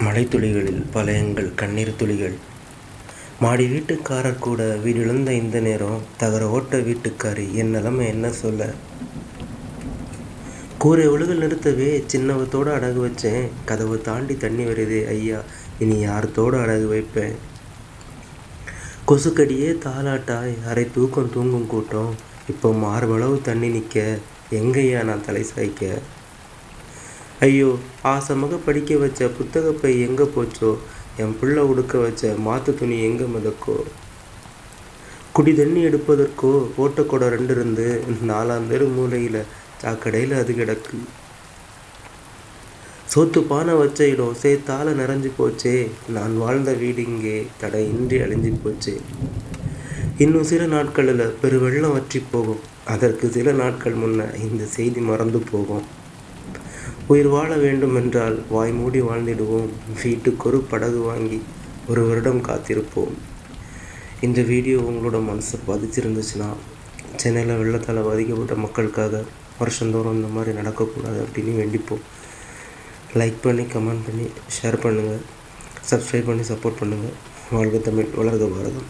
மழைத்துளிகளில் பல எங்கள் கண்ணீர் துளிகள். மாடி வீட்டுக்காரர் கூட வீடிழந்த இந்த நேரம், தகர ஓட்ட வீட்டுக்காரி என் நிலைமை என்ன சொல்ல. கூரை ஒழுகல் நிறுத்தவே சின்னவத்தோடு அடகு வச்சேன். கதவை தாண்டி தண்ணி வருதே ஐயா, இனி யார்த்தோடு அடகு வைப்பேன். கொசுக்கடியே தாலாட்டாய் அரை தூக்கம் தூங்கும் கூட்டம். இப்போ மார்பளவு தண்ணி நிற்க, எங்கய்யா நான் தலை சாய்க்க. ஐயோ, ஆசமாக படிக்க வச்ச புத்தகப்பை எங்கே போச்சோ, என் பிள்ளை உடுக்க வச்ச மாற்று துணி எங்கே மிதக்கோ. குடி தண்ணி எடுப்பதற்கோ ஓட்டக்கூட 2 இருந்து 4ஆம் தெரு மூலையில் சாக்கடையில் அது கிடக்கு. சோத்து பானை வச்ச இடம் சேர்த்தால நிறைஞ்சு போச்சே. நான் வாழ்ந்த வீடு இங்கே தடையின்றி அழிஞ்சு போச்சே. இன்னும் சில நாட்களில் பெருவெள்ளம் வற்றி போகும். அதற்கு சில நாட்கள் முன்ன இந்த செய்தி மறந்து போகும். உயிர் வாழ வேண்டும் என்றால் வாய் மூடி வாழ்ந்திடுவோம். வீட்டுக்கொரு படகு வாங்கி 1 வருடம் காத்திருப்போம். இந்த வீடியோ உங்களோட மனசை பாதிச்சிருந்துச்சுன்னா, சென்னையில் வெள்ளத்தால் பாதிக்கப்பட்ட மக்களுக்காக வருஷந்தோறும் இந்த மாதிரி நடக்கக்கூடாது அப்படின்னு வேண்டிப்போம். லைக் பண்ணி, கமெண்ட் பண்ணி, ஷேர் பண்ணுங்கள், சப்ஸ்கிரைப் பண்ணி சப்போர்ட் பண்ணுங்கள். வாழ்க தமிழ், வளர்க பாரதம்.